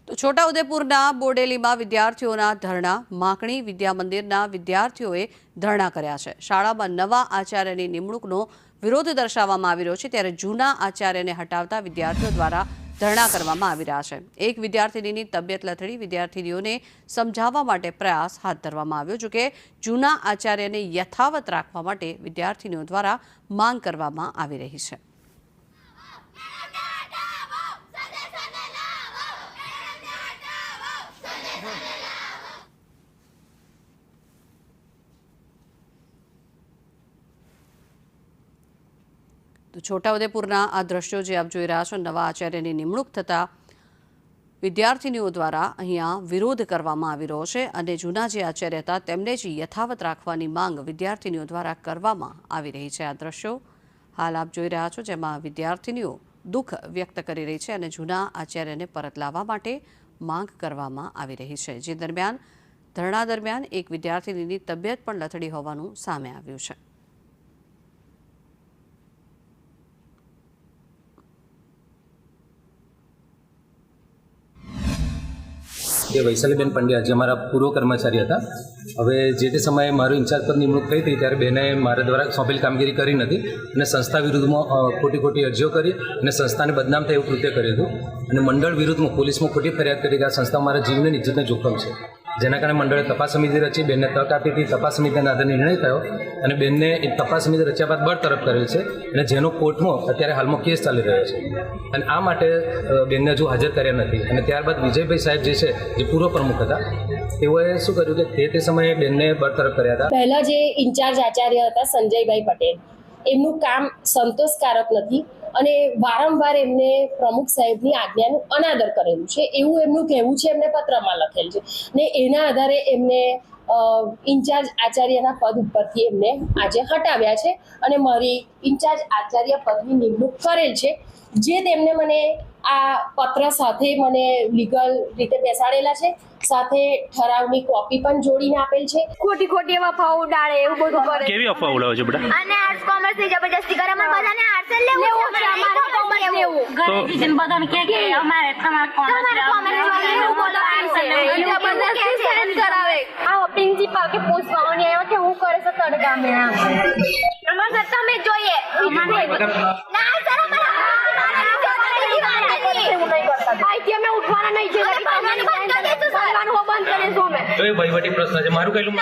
તો છોટાઉદેપુરના બોડેલીમાં વિદ્યાર્થીઓના ધરણા માકણી વિદ્યા મંદિરના વિદ્યાર્થીઓએ ધરણા કર્યા છે। શાળામાં નવા આચાર્યની નિમણૂકનો વિરોધ દર્શાવવામાં આવી રહ્યો છે, ત્યારે જૂના આચાર્યને હટાવતા વિદ્યાર્થીઓ દ્વારા ધરણા કરવામાં આવી રહ્યા છે। એક વિદ્યાર્થીનીની તબિયત લથડી વિદ્યાર્થીનીઓને સમજાવવા માટે પ્રયાસ હાથ ધરવામાં આવ્યો, જો કે જૂના આચાર્યને યથાવત રાખવા માટે વિદ્યાર્થીનીઓ દ્વારા માંગ કરવામાં આવી રહી છે। તો છોટાઉદેપુરના આ દ્રશ્યો જે આપ જોઈ રહ્યા છો, નવા આચાર્યની નિમણૂક થતાં વિદ્યાર્થીનીઓ દ્વારા અહીંયા વિરોધ કરવામાં આવી રહ્યો છે અને જૂના જે આચાર્ય હતા તેમને જ યથાવત રાખવાની માંગ વિદ્યાર્થીનીઓ દ્વારા કરવામાં આવી રહી છે। આ દ્રશ્યો હાલ આપ જોઈ રહ્યા છો, જેમાં વિદ્યાર્થીનીઓ દુઃખ વ્યક્ત કરી રહી છે અને જૂના આચાર્યને પરત લાવવા માટે માંગ કરવામાં આવી રહી છે। જે દરમિયાન ધરણા દરમિયાન એક વિદ્યાર્થીનીની તબિયત પણ લથડી હોવાનું સામે આવ્યું છે। કે વૈશાલીબેન પંડ્યા જે અમારા પૂર્વ કર્મચારી હતા, હવે જે તે સમયે મારું ઇન્ચાર્જ પર નિમણૂક થઈ હતી ત્યારે બેને મારા દ્વારા સોંપેલી કામગીરી કરી નથી અને સંસ્થા વિરુદ્ધમાં ખોટી અરજીઓ કરી અને સંસ્થાને બદનામ થાય એવું કૃત્ય કર્યું હતું અને મંડળ વિરુદ્ધમાં પોલીસમાં ખોટી ફરિયાદ કરી કે આ સંસ્થા મારા જીવને ઇજ્જતને જોખમ છે, જેના કારણે મંડળે તપાસ સમિતિ રચી, બેનને તક આપી હતી। તપાસ સમિતિના આધારે નિર્ણય થયો અને બેનને એ તપાસ સમિતિ રચ્યા બાદ બરતરફ કરેલ છે અને જેનો કોર્ટમાં અત્યારે હાલમાં કેસ ચાલી રહ્યો છે અને આ માટે બેનને હજુ હાજર કર્યા નથી। અને ત્યારબાદ વિજયભાઈ સાહેબ જે છે, જે પૂર્વ પ્રમુખ હતા, તેઓએ શું કર્યું કે તે સમયે બેનને બરતરફ કર્યા હતા। પહેલા જે ઇન્ચાર્જ આચાર્ય હતા સંજયભાઈ પટેલ, એમનું કામ સંતોષકારક નથી અને વારંવાર એમને પ્રમુખ સાહેબની આજ્ઞાનું અનાદર કરેલું છે એવું એમનું કહેવું છે, એમને પત્રમાં લખેલ છે ને એના આધારે એમને ઇન્ચાર્જ આચાર્યના પદ ઉપરથી એમને આજે હટાવ્યા છે અને મારી ઇન્ચાર્જ આચાર્ય પદની નિમણૂક કરેલ છે, જે તેમને મને આ પત્ર સાથે મને લીગલ રીતે બેસાડેલા છે, સાથે ઠરાવની કોપી પણ જોડીને આપેલ છે। ખોટી અફવાઓ ઉડાડે એવું બધું કરે। કેવી અફવા ઉડાવે છે બેટા? અને આર્ટ્સ કોમર્સ ની જબરજસ્તી કરે, મને બધાને આર્ટ્સ જ લેવું છે, અમારે કોમર્સ લેવું। તો બધાને કે અમારે તમારે કોમર્સ એવું બધું આર્ટ્સ જબરજસ્તી સહન કરાવે। આ પ્રિન્સિપાલ કે પૂછવાનું આવ્યો કે હું કરે છે તડગામે આમ અમારે તમે જોઈએ ના સર અમે ઉઠવાના નહીં છે બંધ કરી દઈશું સર, બંધ કરીશું અમે। તો એ વહીવટી પ્રશ્ન છે, મારું કહેલું